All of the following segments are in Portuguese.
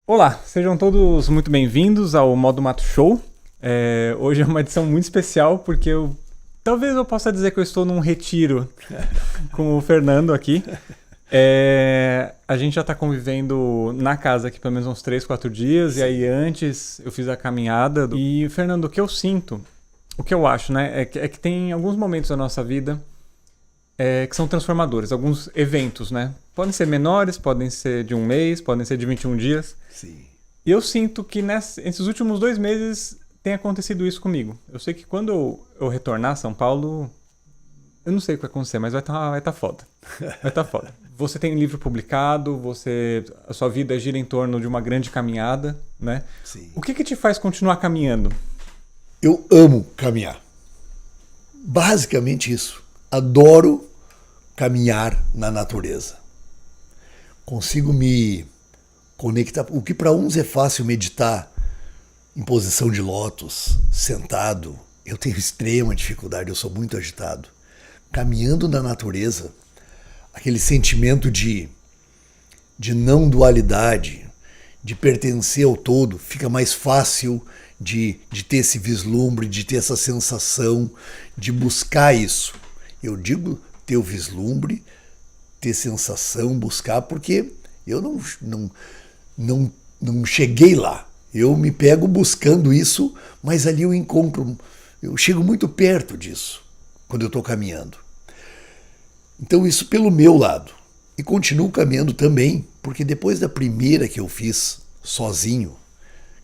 Olá, sejam todos muito bem-vindos ao Modo Mato Show. Hoje é uma edição muito especial porque talvez eu possa dizer que eu estou num retiro com o Fernando aqui. A gente já está convivendo na casa aqui pelo menos uns 3, 4 dias. Sim. E aí antes eu fiz a caminhada. E, Fernando, o que eu sinto, o que eu acho, né, é que tem alguns momentos da nossa vida que são transformadores, alguns eventos, né? Podem ser menores, podem ser de um mês, podem ser de 21 dias. Sim. E eu sinto que nesses últimos 2 meses tem acontecido isso comigo. Eu sei que quando eu retornar a São Paulo, eu não sei o que vai acontecer, mas vai tá foda. Vai tá foda. Você tem livro publicado, a sua vida gira em torno de uma grande caminhada, né? Sim. O que te faz continuar caminhando? Eu amo caminhar. Basicamente isso. Adoro caminhar na natureza. Consigo me conectar. O que para uns é fácil meditar em posição de lótus, sentado, eu tenho extrema dificuldade, eu sou muito agitado. Caminhando na natureza, aquele sentimento de não dualidade, de pertencer ao todo, fica mais fácil de ter esse vislumbre, de ter essa sensação, de buscar isso. Eu digo ter o vislumbre, ter sensação, buscar, porque eu não cheguei lá. Eu me pego buscando isso, mas ali eu chego muito perto disso, quando eu estou caminhando. Então isso pelo meu lado. E continuo caminhando também, porque depois da primeira que eu fiz sozinho,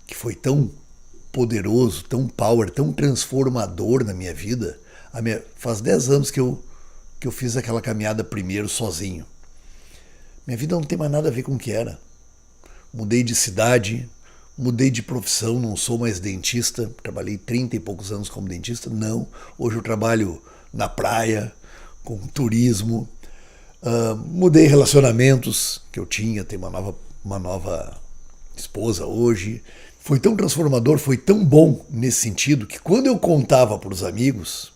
que foi tão poderoso, tão power, tão transformador na minha vida, faz 10 anos que eu fiz aquela caminhada primeiro sozinho. Minha vida não tem mais nada a ver com o que era. Mudei de cidade, mudei de profissão, não sou mais dentista, trabalhei 30 e poucos anos como dentista, não. Hoje eu trabalho na praia, com turismo. Mudei relacionamentos que eu tinha, tenho uma nova esposa hoje. Foi tão transformador, foi tão bom nesse sentido, que quando eu contava para os amigos,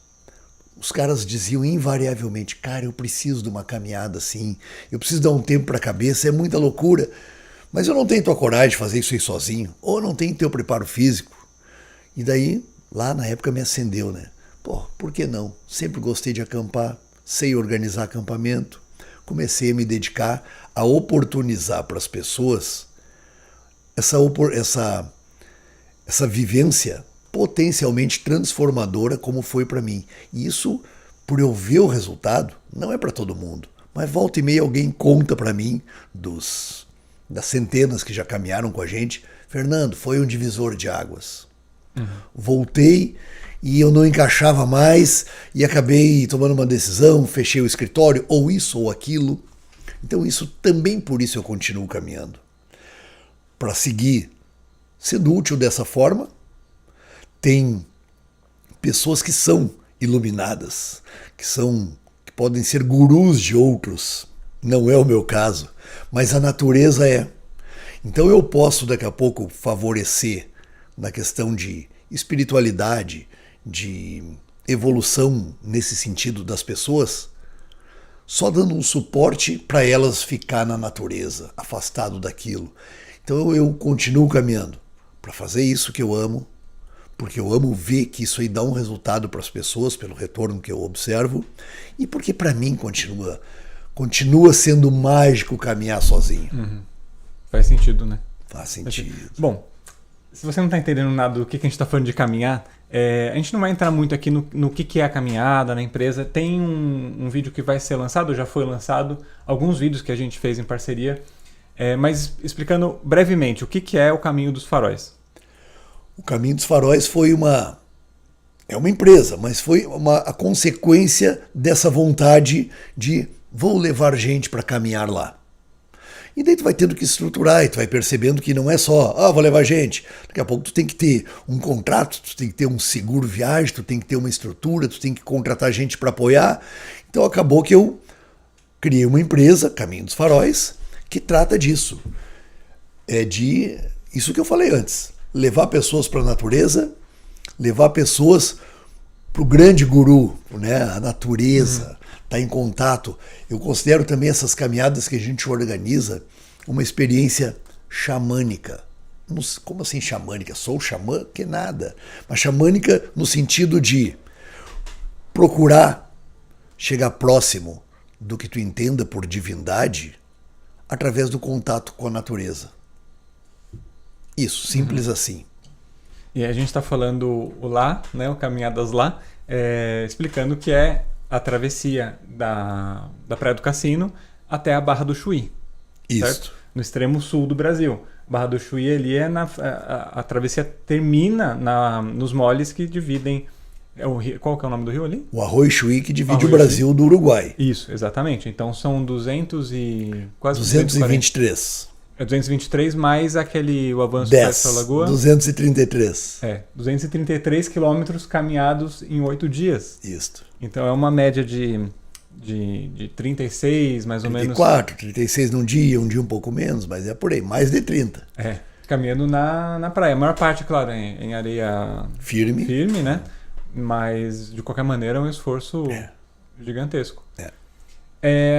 os caras diziam invariavelmente: cara, eu preciso de uma caminhada assim, eu preciso dar um tempo para a cabeça, é muita loucura, mas eu não tenho tua coragem de fazer isso aí sozinho, ou não tenho teu preparo físico. E daí, lá na época me acendeu, né? Pô, por que não? Sempre gostei de acampar, sei organizar acampamento, comecei a me dedicar a oportunizar para as pessoas essa vivência potencialmente transformadora como foi para mim. E isso, por eu ver o resultado, não é para todo mundo. Mas volta e meia alguém conta para mim, das centenas que já caminharam com a gente: Fernando, foi um divisor de águas. Uhum. Voltei e eu não encaixava mais e acabei tomando uma decisão, fechei o escritório, ou isso ou aquilo. Então isso também, por isso eu continuo caminhando. Para seguir sendo útil dessa forma. Tem pessoas que são iluminadas, que podem ser gurus de outros. Não é o meu caso, mas a natureza é. Então eu posso daqui a pouco favorecer na questão de espiritualidade, de evolução nesse sentido das pessoas, só dando um suporte para elas ficar na natureza, afastado daquilo. Então eu continuo caminhando para fazer isso que eu amo, porque eu amo ver que isso aí dá um resultado para as pessoas, pelo retorno que eu observo, e porque para mim continua sendo mágico caminhar sozinho. Uhum. Faz sentido, né? Faz sentido. Bom, se você não está entendendo nada do que a gente está falando de caminhar, a gente não vai entrar muito aqui no que é a caminhada na empresa. Tem um vídeo que vai ser lançado, já foi lançado, alguns vídeos que a gente fez em parceria, mas explicando brevemente o que é o Caminho dos Faróis. O Caminho dos Faróis é uma empresa, mas foi a consequência dessa vontade de vou levar gente para caminhar lá. E daí tu vai tendo que estruturar e tu vai percebendo que não é só, vou levar gente. Daqui a pouco tu tem que ter um contrato, tu tem que ter um seguro viagem, tu tem que ter uma estrutura, tu tem que contratar gente para apoiar. Então acabou que eu criei uma empresa, Caminho dos Faróis, que trata disso. É de isso que eu falei antes. Levar pessoas para a natureza, levar pessoas para o grande guru, né? A natureza, tá em contato. Eu considero também essas caminhadas que a gente organiza uma experiência xamânica. Como assim xamânica? Sou xamã? Que nada. Mas xamânica no sentido de procurar chegar próximo do que tu entenda por divindade através do contato com a natureza. Isso, simples assim. E a gente está falando o lá, né, o Caminhadas Lá, explicando que é a travessia da Praia do Cassino até a Barra do Chuí. Isso. Certo? No extremo sul do Brasil. Barra do Chuí ali a travessia termina nos moles que dividem. Qual que é o nome do rio ali? O Arroio Chuí, que divide o Brasil do Uruguai. Isso, exatamente. Então são quase 223. 223 mais o avanço dessa lagoa. 233. 233 quilômetros caminhados em 8 dias. Isso. Então é uma média de 36, mais ou 34, 36 num dia, um dia um pouco menos, mas é por aí, mais de 30. Caminhando na praia. A maior parte, claro, em areia firme, né? Mas, de qualquer maneira, é um esforço gigantesco.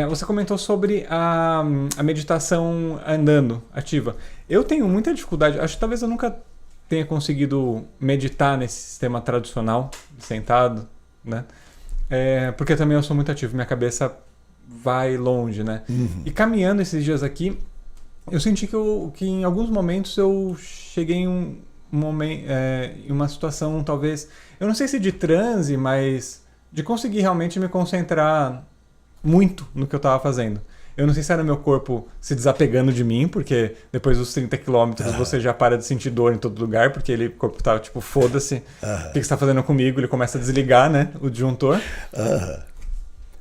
Você comentou sobre a meditação andando, ativa. Eu tenho muita dificuldade, acho que talvez eu nunca tenha conseguido meditar nesse sistema tradicional, sentado, né? Porque também eu sou muito ativo, minha cabeça vai longe, né? Uhum. E caminhando esses dias aqui, eu senti que em alguns momentos eu cheguei em uma situação, talvez, eu não sei se de transe, mas de conseguir realmente me concentrar muito no que eu estava fazendo. Eu não sei se era meu corpo se desapegando de mim, porque depois dos 30 quilômetros você já para de sentir dor em todo lugar, porque o corpo tá tipo, foda-se, o que você tá fazendo comigo? Ele começa a desligar, né, o disjuntor.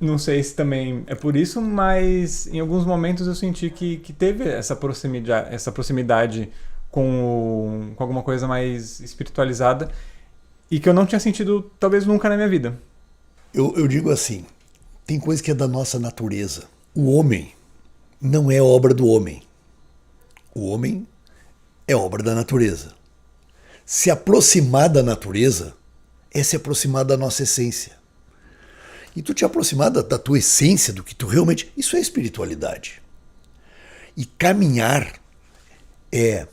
Não sei se também é por isso, mas em alguns momentos eu senti que teve essa proximidade com alguma coisa mais espiritualizada e que eu não tinha sentido talvez nunca na minha vida. Eu digo assim, tem coisa que é da nossa natureza. O homem não é obra do homem. O homem é obra da natureza. Se aproximar da natureza é se aproximar da nossa essência. E tu te aproximar da tua essência, do que tu realmente... Isso é espiritualidade. E caminhar é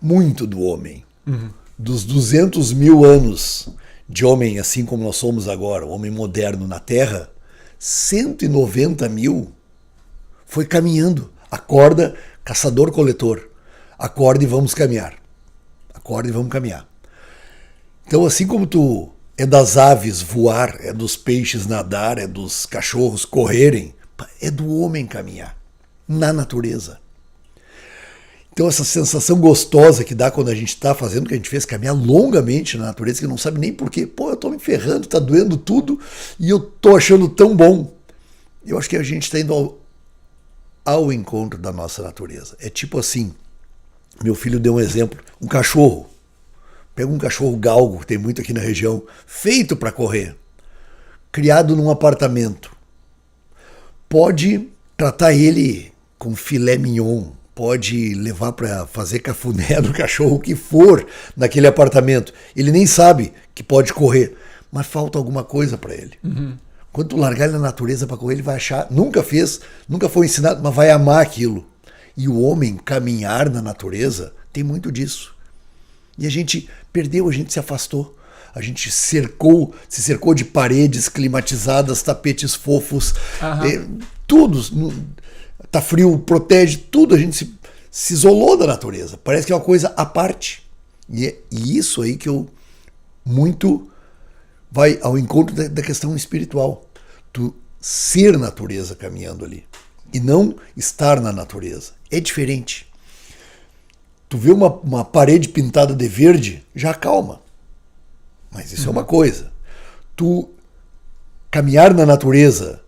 muito do homem. Uhum. Dos 200 mil anos de homem, assim como nós somos agora, o homem moderno na Terra, 190 mil foi caminhando. Acorda, caçador-coletor. Acorda e vamos caminhar. Acorda e vamos caminhar. Então, assim como tu é das aves voar, é dos peixes nadar, é dos cachorros correrem, é do homem caminhar na natureza. Então essa sensação gostosa que dá quando a gente está fazendo o que a gente fez, caminhar longamente na natureza, que não sabe nem porquê. Eu tô me ferrando, tá doendo tudo e eu tô achando tão bom. Eu acho que a gente está indo ao encontro da nossa natureza. É tipo assim, meu filho deu um exemplo, um cachorro. Pega um cachorro galgo, que tem muito aqui na região, feito para correr, criado num apartamento. Pode tratar ele com filé mignon, pode levar para fazer cafuné no cachorro, o que for naquele apartamento. Ele nem sabe que pode correr, mas falta alguma coisa para ele. Uhum. Quando tu largar ele na natureza para correr, ele vai achar, nunca fez, nunca foi ensinado, mas vai amar aquilo. E o homem caminhar na natureza tem muito disso. E a gente perdeu, a gente se afastou. A gente se cercou de paredes climatizadas, tapetes fofos, tudo. Tá frio, protege, tudo. A gente se isolou da natureza. Parece que é uma coisa à parte. E isso aí que eu muito vai ao encontro da questão espiritual. Tu ser natureza caminhando ali. E não estar na natureza. É diferente. Tu vê uma parede pintada de verde, já acalma. Mas isso é uma coisa. Tu caminhar na natureza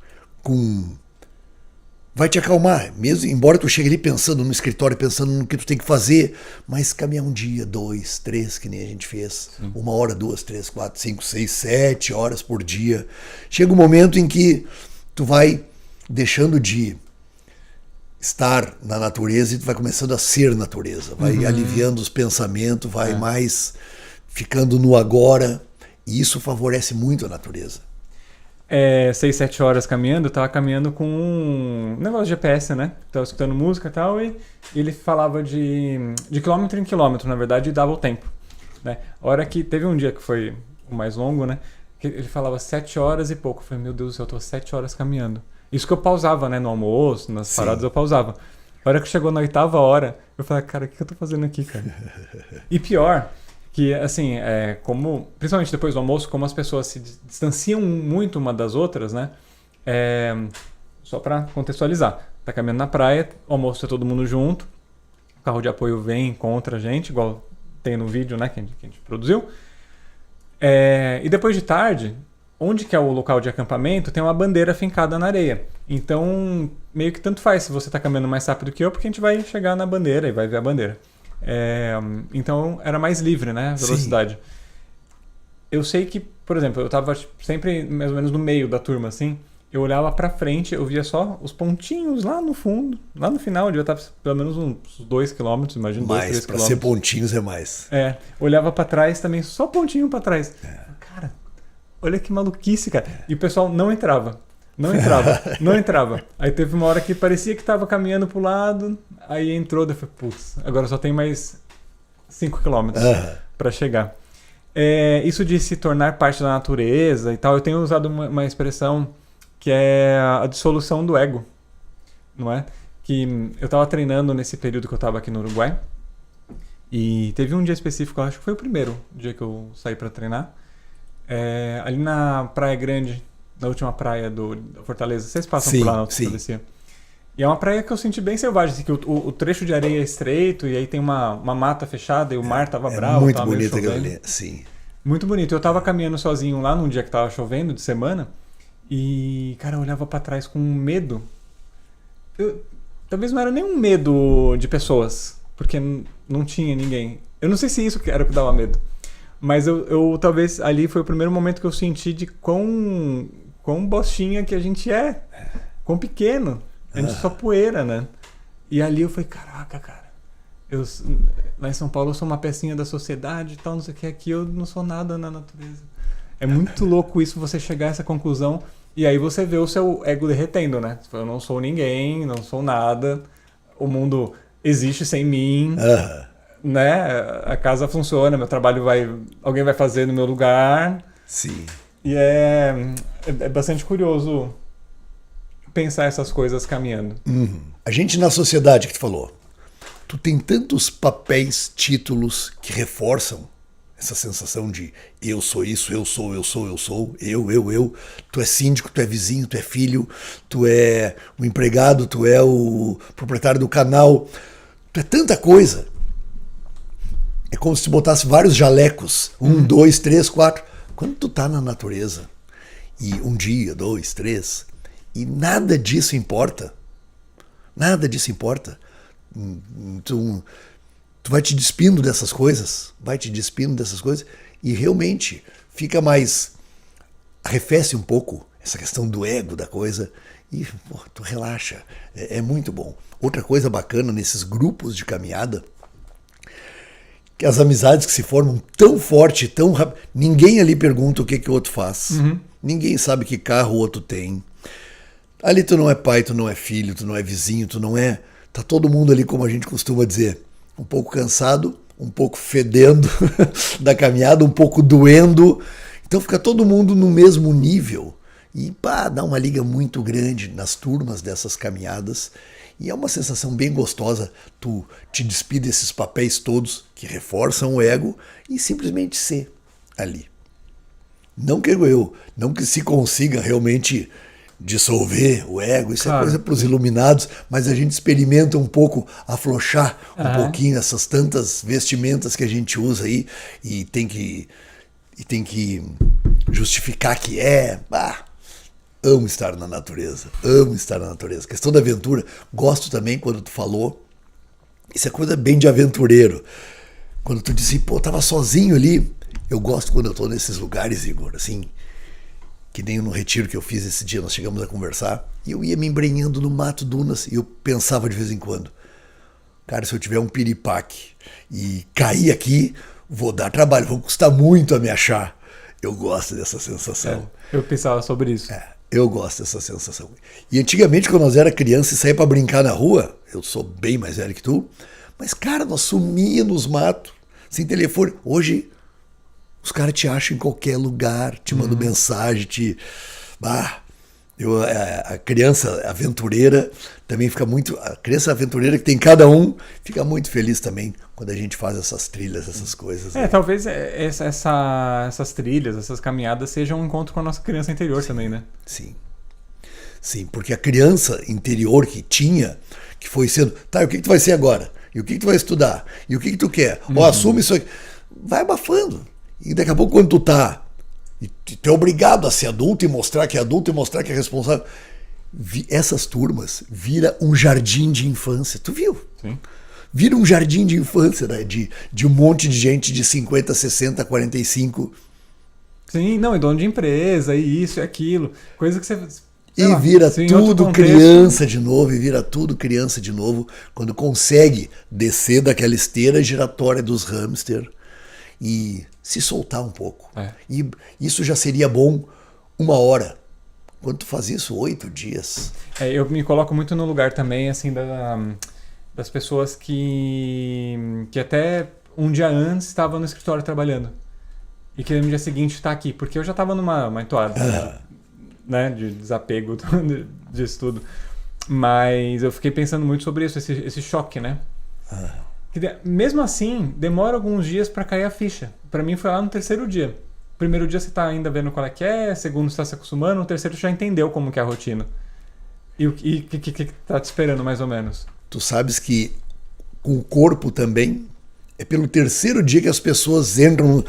vai te acalmar. Mesmo embora tu chegue ali pensando no escritório, pensando no que tu tem que fazer, mas caminhar um dia, 2, 3, que nem a gente fez. 1 hora, 2, 3, 4, 5, 6, 7 horas por dia. Chega um momento em que tu vai deixando de estar na natureza e tu vai começando a ser natureza, vai aliviando os pensamentos, vai mais ficando no agora, e isso favorece muito a natureza. 6, 7 horas caminhando, eu tava caminhando com um negócio de GPS, né? Tava escutando música e tal, e ele falava de quilômetro em quilômetro, na verdade, e dava o tempo, né? A hora que teve um dia que foi o mais longo, né? Que ele falava 7 horas e pouco. Eu falei, meu Deus do céu, eu tô 7 horas caminhando. Isso que eu pausava, né? No almoço, nas paradas eu pausava. A hora que chegou na 8ª hora, eu falei, cara, o que eu tô fazendo aqui, cara? E pior, que assim, como, principalmente depois do almoço, como as pessoas se distanciam muito uma das outras, né? Só pra contextualizar. Tá caminhando na praia, o almoço é todo mundo junto, o carro de apoio vem, encontra a gente, igual tem no vídeo, né, que a gente produziu. E depois de tarde, onde que é o local de acampamento, tem uma bandeira fincada na areia. Então, meio que tanto faz se você está caminhando mais rápido que eu, porque a gente vai chegar na bandeira e vai ver a bandeira. Então, era mais livre, né, a velocidade. Sim. Eu sei que, por exemplo, eu estava sempre mais ou menos no meio da turma, assim. Eu olhava pra frente, eu via só os pontinhos lá no fundo. Lá no final, eu devia estar pelo menos uns 2 quilômetros, imagino, 2, 3 quilômetros. Mais, pra ser pontinhos é mais. Olhava pra trás também, só pontinho pra trás. Cara, olha que maluquice, cara. E o pessoal não entrava. Não entrava. Aí teve uma hora que parecia que tava caminhando pro lado, aí entrou, daí eu falei, putz, agora só tem mais 5 quilômetros pra chegar. Isso de se tornar parte da natureza e tal, eu tenho usado uma expressão que é a dissolução do ego, não é? Que eu estava treinando nesse período que eu estava aqui no Uruguai, e teve um dia específico, acho que foi o primeiro dia que eu saí para treinar, ali na Praia Grande, na última praia da Fortaleza. Vocês passam por lá na Fortaleza? E é uma praia que eu senti bem selvagem, assim, que o trecho de areia é estreito, e aí tem uma mata fechada, e o mar tava bravo. Muito bonito aquilo ali, sim. Muito bonito. Eu tava caminhando sozinho lá num dia que tava chovendo, de semana, e, cara, eu olhava pra trás com medo. Talvez não era nem um medo de pessoas, porque não tinha ninguém. Eu não sei se isso era o que dava medo. Mas eu talvez ali foi o primeiro momento que eu senti de quão bostinha que a gente é. Quão pequeno. A gente é só poeira, né? E ali eu falei, caraca, cara. Lá em São Paulo eu sou uma pecinha da sociedade e tal, não sei o que. Aqui eu não sou nada na natureza. É muito louco isso, você chegar a essa conclusão. E aí você vê o seu ego derretendo, né? Eu não sou ninguém, não sou nada. O mundo existe sem mim. Né? A casa funciona, meu trabalho alguém vai fazer no meu lugar. Sim. E é bastante curioso pensar essas coisas caminhando. A gente na sociedade que tu falou, tu tem tantos papéis, títulos que reforçam essa sensação de eu sou isso, eu sou, eu. Tu é síndico, tu é vizinho, tu é filho, tu é o empregado, tu é o proprietário do canal. Tu é tanta coisa. É como se tu botasse vários jalecos. 1, 2, 3, 4. Quando tu tá na natureza, e 1 dia, 2, 3, e nada disso importa. Nada disso importa. Tu vai te despindo dessas coisas, e realmente fica mais... arrefece um pouco essa questão do ego da coisa, e tu relaxa. É muito bom. Outra coisa bacana nesses grupos de caminhada, que as amizades que se formam tão forte, tão rápido. Ninguém ali pergunta o que o outro faz. Ninguém sabe que carro o outro tem. Ali tu não é pai, tu não é filho, tu não é vizinho, tu não é... Tá todo mundo ali, como a gente costuma dizer, um pouco cansado, um pouco fedendo da caminhada, um pouco doendo. Então fica todo mundo no mesmo nível. E dá uma liga muito grande nas turmas dessas caminhadas. E é uma sensação bem gostosa tu te despir desses papéis todos que reforçam o ego e simplesmente ser ali. Não que se consiga realmente dissolver o ego, isso claro. É coisa para os iluminados, mas a gente experimenta um pouco afrouxar um pouquinho essas tantas vestimentas que a gente usa aí e tem que justificar que amo estar na natureza. Questão da aventura, gosto também quando tu falou, isso é coisa bem de aventureiro. Quando tu disse, tava sozinho ali, eu gosto quando eu tô nesses lugares, Igor, assim, que nem no retiro que eu fiz esse dia, nós chegamos a conversar, e eu ia me embrenhando no mato, dunas, e eu pensava de vez em quando, cara, se eu tiver um piripaque e cair aqui, vou dar trabalho, vou custar muito a me achar. Eu gosto dessa sensação. Eu pensava sobre isso. Eu gosto dessa sensação. E antigamente, quando nós era criança e saía para brincar na rua, eu sou bem mais velho que tu, mas, cara, nós sumia nos matos, sem telefone. Hoje, os caras te acham em qualquer lugar, te mandam mensagem, a criança aventureira também fica muito... A criança aventureira que tem cada um, fica muito feliz também quando a gente faz essas trilhas, essas coisas. Talvez essas trilhas, essas caminhadas sejam um encontro com a nossa criança interior também, né? Sim. Sim, porque a criança interior que foi sendo... Tá, e o que tu vai ser agora? E o que tu vai estudar? E o que tu quer? Assume isso aqui. Vai abafando. E daqui a pouco, quando tu tá... E tu é obrigado a ser adulto e mostrar que é adulto e mostrar que é responsável. Essas turmas vira um jardim de infância. Tu viu? Sim. Vira um jardim de infância, né? De um monte de gente de 50, 60, 45. Sim, não, e dono de empresa, e isso e aquilo. Coisa que você... Vira tudo criança de novo, quando consegue descer daquela esteira giratória dos hamster e se soltar um pouco. E isso já seria bom 1 hora. Quando tu faz isso, 8 dias. Eu me coloco muito no lugar também, assim, das pessoas que até um dia antes estavam no escritório trabalhando. E que no dia seguinte está aqui. Porque eu já estava numa entoada, né, de desapego disso tudo. Mas eu fiquei pensando muito sobre isso, esse choque, né? Mesmo assim, demora alguns dias para cair a ficha. Para mim foi lá no 3º dia. Primeiro dia você tá ainda vendo qual é que é, segundo você tá se acostumando, no 3º você já entendeu como que é a rotina. E o que tá te esperando mais ou menos? Tu sabes que com o corpo também, é pelo 3º dia que as pessoas entram,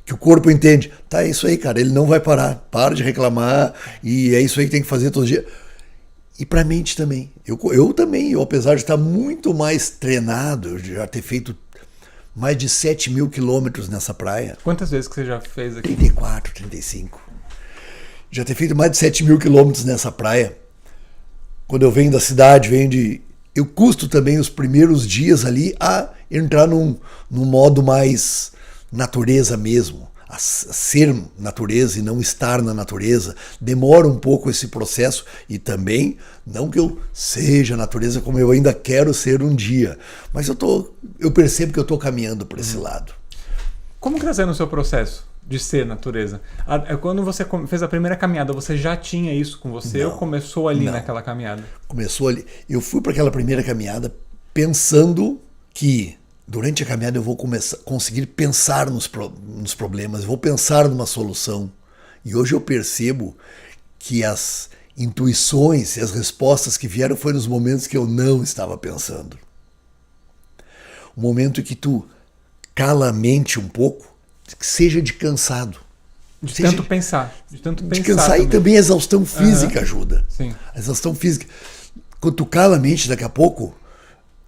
que o corpo entende. Tá, é isso aí, cara, ele não vai parar. Para de reclamar e é isso aí que tem que fazer todo dia. E para a mente também. Eu também, apesar de estar muito mais treinado, eu já ter feito mais de 7.000 quilômetros nessa praia. Quantas vezes que você já fez aqui? 34, 35. Já ter feito mais de 7.000 quilômetros nessa praia. Quando eu venho da cidade, eu custo também os primeiros dias ali a entrar num modo mais natureza mesmo. A ser natureza e não estar na natureza. Demora um pouco esse processo e também, não que eu seja natureza como eu ainda quero ser um dia, mas eu percebo que eu estou caminhando por esse lado. Como que está sendo o seu processo de ser natureza? Quando você fez a primeira caminhada, você já tinha isso com você ou começou ali naquela caminhada? Começou ali. Eu fui para aquela primeira caminhada pensando que durante a caminhada eu vou conseguir pensar nos problemas, eu vou pensar numa solução. E hoje eu percebo que as intuições e as respostas que vieram foram nos momentos que eu não estava pensando. O momento que tu cala a mente um pouco, que seja de cansado. De tanto pensar. De cansar também. E também a exaustão física ajuda. Sim. A exaustão física. Quando tu cala a mente daqui a pouco,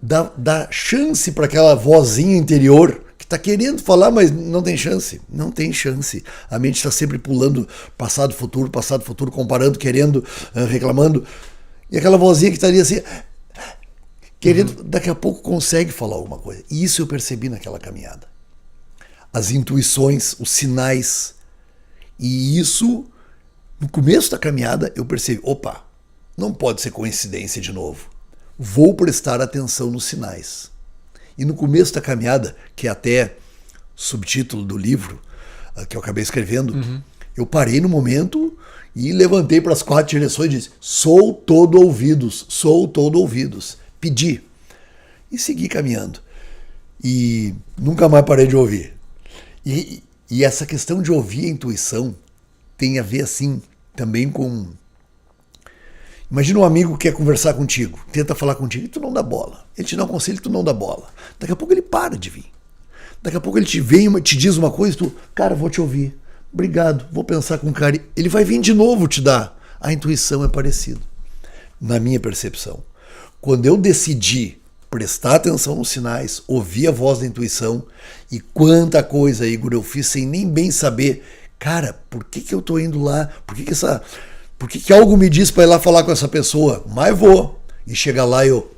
dá chance para aquela vozinha interior que está querendo falar, mas não tem chance. Não tem chance. A mente está sempre pulando passado, futuro, comparando, querendo, reclamando. E aquela vozinha que estaria assim, querendo, daqui a pouco consegue falar alguma coisa. E isso eu percebi naquela caminhada. As intuições, os sinais. E isso, no começo da caminhada, eu percebi, opa, não pode ser coincidência de novo. Vou prestar atenção nos sinais. E no começo da caminhada, que é até subtítulo do livro que eu acabei escrevendo, eu parei no momento e levantei para as 4 direções e disse, sou todo ouvidos. Pedi. E segui caminhando. E nunca mais parei de ouvir. E essa questão de ouvir a intuição tem a ver, assim, também com... Imagina um amigo que quer conversar contigo, tenta falar contigo e tu não dá bola. Ele te dá um conselho e tu não dá bola. Daqui a pouco ele para de vir. Daqui a pouco ele te diz uma coisa e tu, cara, vou te ouvir. Obrigado, vou pensar com carinho. Ele vai vir de novo te dar. A intuição é parecida. Na minha percepção. Quando eu decidi prestar atenção nos sinais, ouvir a voz da intuição, e quanta coisa, Igor, eu fiz sem nem bem saber. Cara, por que eu tô indo lá? Por que algo me diz para ir lá falar com essa pessoa? Mas vou. E chegar lá e eu,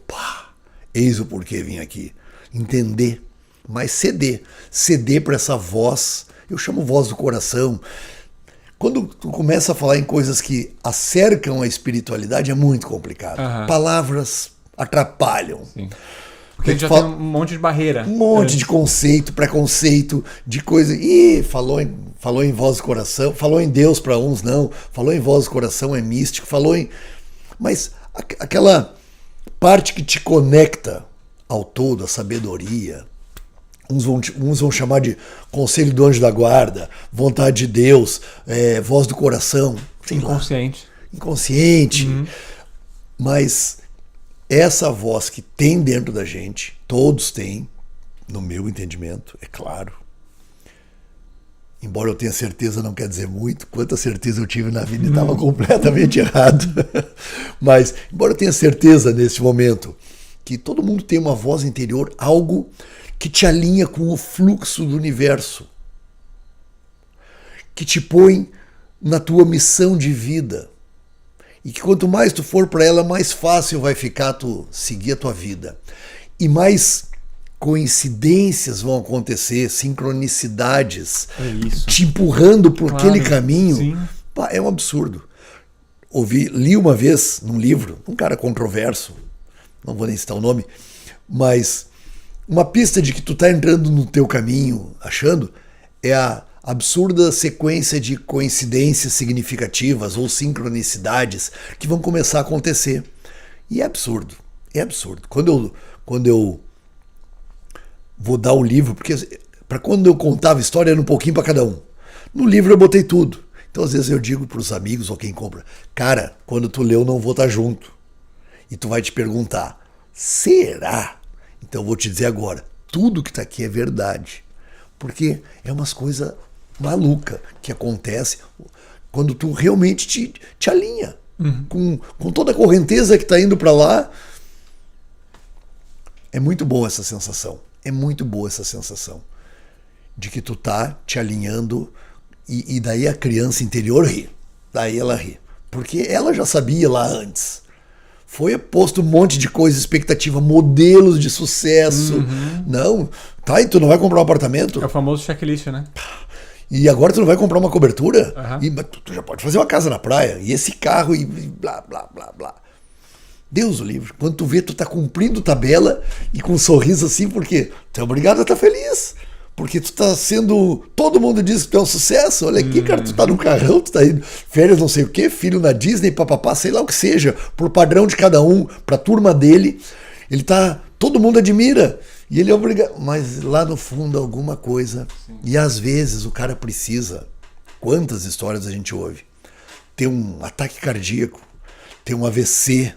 eis o porquê vim aqui. Entender, mas ceder. Ceder para essa voz Eu chamo voz do coração. Quando tu começa a falar em coisas que acercam a espiritualidade, é muito complicado. Palavras atrapalham. Sim. Porque a gente já tem um monte de barreira. Um monte de conceito, preconceito, de coisa. Ih, falou em voz do coração, falou em Deus para uns, não. Falou em voz do coração, é místico. Mas aquela parte que te conecta ao todo, a sabedoria. Uns vão chamar de conselho do anjo da guarda, vontade de Deus, voz do coração. Inconsciente. Inconsciente. Mas essa voz que tem dentro da gente, todos têm, no meu entendimento, é claro. Embora eu tenha certeza, não quer dizer muito. Quanta certeza eu tive na vida e estava completamente errado. Mas, embora eu tenha certeza nesse momento que todo mundo tem uma voz interior, algo que te alinha com o fluxo do universo, que te põe na tua missão de vida, e que quanto mais tu for para ela, mais fácil vai ficar tu seguir a tua vida, e mais coincidências vão acontecer, sincronicidades, te empurrando por aquele caminho. Sim. Pá, é um absurdo. Li uma vez num livro, um cara controverso, não vou nem citar o nome, mas uma pista de que tu tá entrando no teu caminho, achando, é a absurda sequência de coincidências significativas ou sincronicidades que vão começar a acontecer. E é absurdo, é absurdo. Quando eu vou dar o livro, porque para quando eu contava história era um pouquinho para cada um. No livro eu botei tudo. Então às vezes eu digo para os amigos ou quem compra, cara, quando tu lê eu não vou estar junto. E tu vai te perguntar, será? Então eu vou te dizer agora, tudo que está aqui é verdade. Porque é umas coisas malucas que acontece quando tu realmente te alinha com toda a correnteza que está indo para lá. É muito boa essa sensação. É muito boa essa sensação de que tu tá te alinhando e daí a criança interior ri. Daí ela ri. Porque ela já sabia lá antes. Foi posto um monte de coisa, expectativa, modelos de sucesso. Não, tá, e tu não vai comprar um apartamento? É o famoso checklist, né? E agora tu não vai comprar uma cobertura? E tu já pode fazer uma casa na praia. E esse carro e blá, blá, blá, blá. Deus o livre. Quando tu vê, tu tá cumprindo tabela e com um sorriso assim, porque tu é obrigado a estar feliz. Porque tu tá sendo... Todo mundo diz que tu é um sucesso. Olha aqui, cara, tu tá num carrão, tu tá indo férias não sei o quê, filho na Disney, papapá, sei lá o que seja. Por padrão de cada um, pra turma dele. Ele tá... Todo mundo admira. E ele é obrigado... Mas lá no fundo alguma coisa. Sim. E às vezes o cara precisa... Quantas histórias a gente ouve? Ter um ataque cardíaco. Ter um AVC.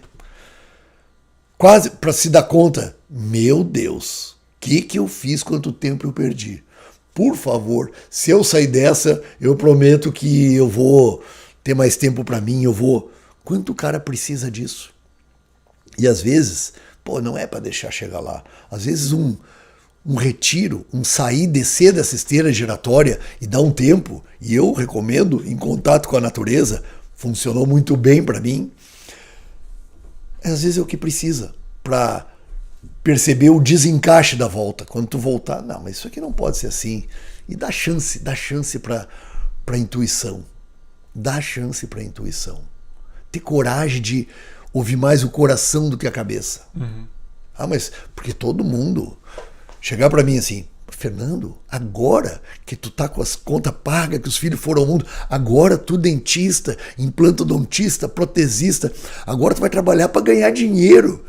Quase pra se dar conta. Meu Deus... O que eu fiz, quanto tempo eu perdi? Por favor, se eu sair dessa, eu prometo que eu vou ter mais tempo para mim, Quanto o cara precisa disso? E às vezes, não é para deixar chegar lá. Às vezes um retiro, um sair, descer dessa esteira giratória e dar um tempo, e eu recomendo, em contato com a natureza, funcionou muito bem para mim. Às vezes é o que precisa para perceber o desencaixe da volta. Quando tu voltar, não, mas isso aqui não pode ser assim. E dá chance para a intuição. Dá chance para a intuição. Ter coragem de ouvir mais o coração do que a cabeça. Mas porque todo mundo chegar para mim assim, Fernando, agora que tu tá com as contas pagas, que os filhos foram ao mundo, agora tu dentista, implantodontista, protesista, agora tu vai trabalhar para ganhar dinheiro.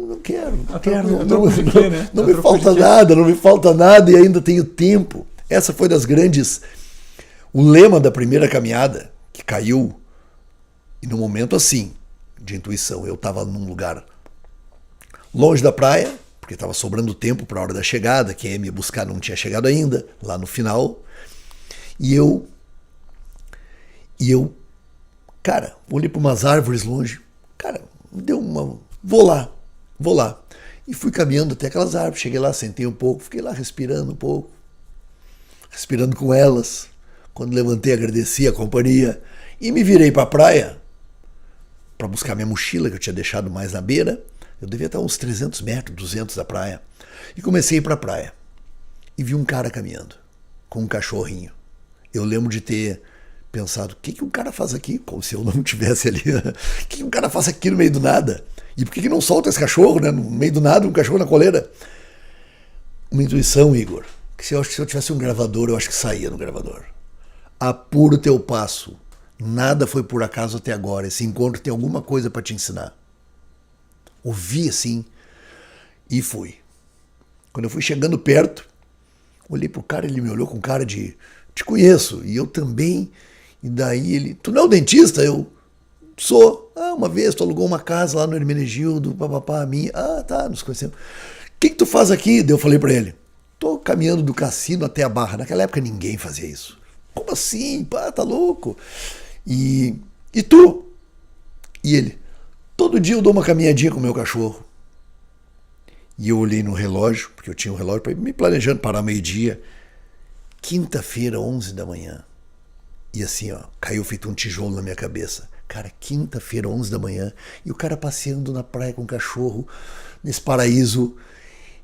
Não quero, não me falta nada, não me falta nada e ainda tenho tempo. Essa foi das grandes... O lema da primeira caminhada, que caiu, e num momento assim, de intuição, eu estava num lugar longe da praia, porque estava sobrando tempo para a hora da chegada, quem ia me buscar não tinha chegado ainda, lá no final, e eu, cara, olhei para umas árvores longe, cara, deu uma... Vou lá. E fui caminhando até aquelas árvores, cheguei lá, sentei um pouco, fiquei lá respirando um pouco, respirando com elas. Quando levantei, agradeci a companhia e me virei para a praia para buscar minha mochila, que eu tinha deixado mais na beira. Eu devia estar uns 300 metros, 200 da praia. E comecei a ir para a praia. e vi um cara caminhando com um cachorrinho. Eu lembro de ter pensado, o que um cara faz aqui? Como se eu não estivesse ali. O que um cara faz aqui no meio do nada? E por que não solta esse cachorro, né? No meio do nada, um cachorro na coleira? Uma intuição, Igor, que se eu tivesse um gravador, eu acho que saía no gravador. Apura o teu passo. Nada foi por acaso até agora. Esse encontro tem alguma coisa para te ensinar. Ouvi assim e fui. Quando eu fui chegando perto, olhei pro cara, ele me olhou com cara de te conheço, e eu também. E daí ele, tu não é o dentista? Eu sou. Uma vez tu alugou uma casa lá no Hermenegildo, papapá, minha. Tá, nos conhecemos. O que tu faz aqui? Daí eu falei pra ele, tô caminhando do cassino até a Barra. Naquela época ninguém fazia isso. Como assim? Pá, tá louco? E tu? E ele, todo dia eu dou uma caminhadinha com o meu cachorro. E eu olhei no relógio, porque eu tinha um relógio para me planejando parar meio-dia. Quinta-feira, 11 da manhã. E assim, ó, caiu feito um tijolo na minha cabeça. Cara, quinta-feira, 11 da manhã, e o cara passeando na praia com o cachorro, nesse paraíso,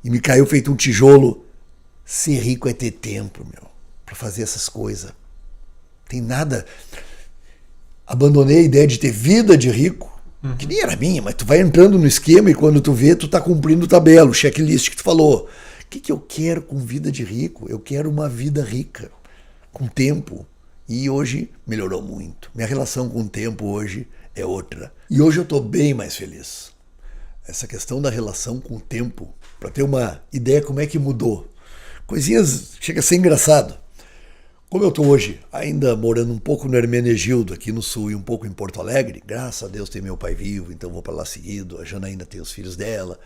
e me caiu feito um tijolo. Ser rico é ter tempo, meu, para fazer essas coisas. Tem nada. Abandonei a ideia de ter vida de rico, que nem era minha, mas tu vai entrando no esquema e quando tu vê, tu tá cumprindo tabela, o checklist que tu falou. O que eu quero com vida de rico? Eu quero uma vida rica, com tempo. E hoje melhorou muito. Minha relação com o tempo hoje é outra. E hoje eu tô bem mais feliz. Essa questão da relação com o tempo, para ter uma ideia como é que mudou. Coisinhas, chega a ser engraçado. Como eu estou hoje ainda morando um pouco no Hermenegildo, aqui no sul, e um pouco em Porto Alegre, graças a Deus tem meu pai vivo, então vou para lá seguido, a Janaína tem os filhos dela,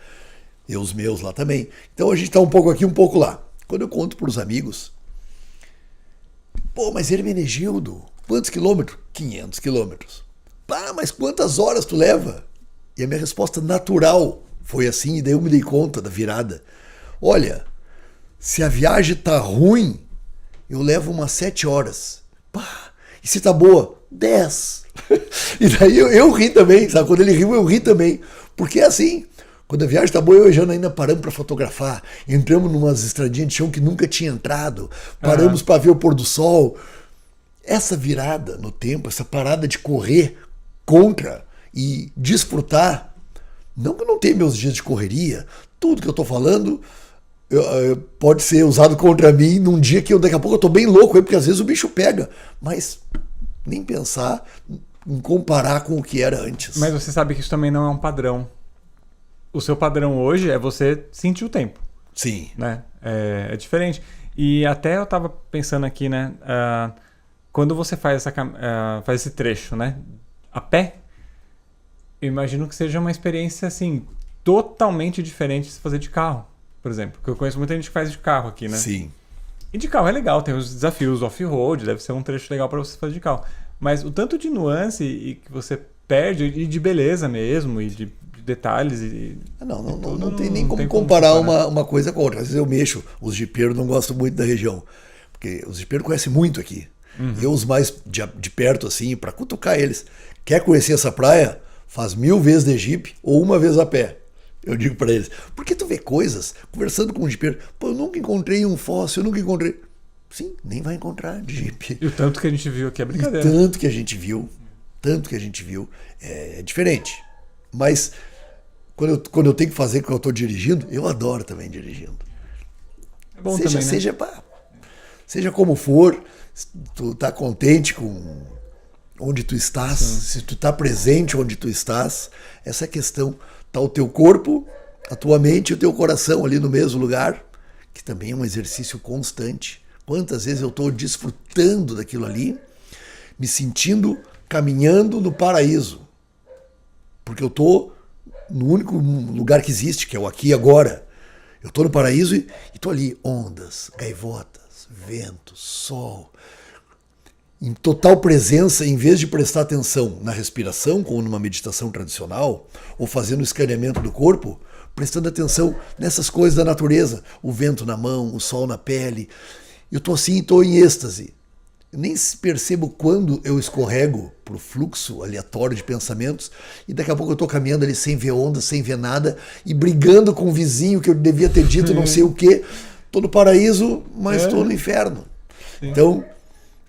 eu os meus lá também. Então a gente está um pouco aqui, um pouco lá. Quando eu conto para os amigos, pô, mas Hermenegildo, quantos quilômetros? 500 quilômetros. Pá, mas quantas horas tu leva? E a minha resposta natural foi assim, e daí eu me dei conta da virada. Olha, se a viagem tá ruim, eu levo umas 7 horas. Pá, e se tá boa? 10. E daí eu ri também, sabe? Quando ele riu, eu ri também. Porque é assim, quando a viagem tá boa, eu e a Jana ainda paramos para fotografar. Entramos numas estradinhas de chão que nunca tinha entrado. Paramos para ver o pôr do sol. Essa virada no tempo, essa parada de correr contra e desfrutar. Não que eu não tenha meus dias de correria. Tudo que eu tô falando pode ser usado contra mim num dia que daqui a pouco eu tô bem louco, porque às vezes o bicho pega, mas nem pensar em comparar com o que era antes. Mas você sabe que isso também não é um padrão. O seu padrão hoje é você sentir o tempo. Sim. Né? É diferente. E até eu tava pensando aqui, né? Quando você faz esse trecho, né? A pé, eu imagino que seja uma experiência assim totalmente diferente de se fazer de carro. Por exemplo, porque eu conheço muita gente que faz de carro aqui, né? Sim. E de carro é legal, tem os desafios off-road, deve ser um trecho legal para você fazer de carro. Mas o tanto de nuance e que você perde, e de beleza mesmo, e de detalhes. Não tem nem como comparar uma coisa com a outra. Às vezes eu mexo, os jipeiros não gostam muito da região, porque os jipeiros conhecem muito aqui. Eu os mais de perto, assim, para cutucar eles. Quer conhecer essa praia? Faz 1000 vezes de jipe ou uma vez a pé. Eu digo para eles, porque tu vê coisas, conversando com um jipeiro, pô, eu nunca encontrei um fóssil, eu nunca encontrei. Sim, nem vai encontrar de jipe. E o tanto que a gente viu aqui é brincadeira. E tanto que a gente viu, é diferente. Mas quando eu tenho que fazer quando eu estou dirigindo, eu adoro também dirigindo. É bom também, né? Seja como for, se tu tá contente com onde tu estás, se tu tá presente onde tu estás, essa questão. Tá o teu corpo, a tua mente e o teu coração ali no mesmo lugar, que também é um exercício constante. Quantas vezes eu estou desfrutando daquilo ali, me sentindo caminhando no paraíso. Porque eu estou no único lugar que existe, que é o aqui e agora. Eu estou no paraíso e estou ali, ondas, gaivotas, vento, sol. Em total presença, em vez de prestar atenção na respiração, como numa meditação tradicional, ou fazendo o escaneamento do corpo, prestando atenção nessas coisas da natureza, o vento na mão, o sol na pele. Eu estou assim, estou em êxtase. Eu nem percebo quando eu escorrego para o fluxo aleatório de pensamentos e daqui a pouco eu estou caminhando ali sem ver onda, sem ver nada e brigando com o vizinho que eu devia ter dito não sei o quê. tô no paraíso, mas tô no inferno. Sim. Então,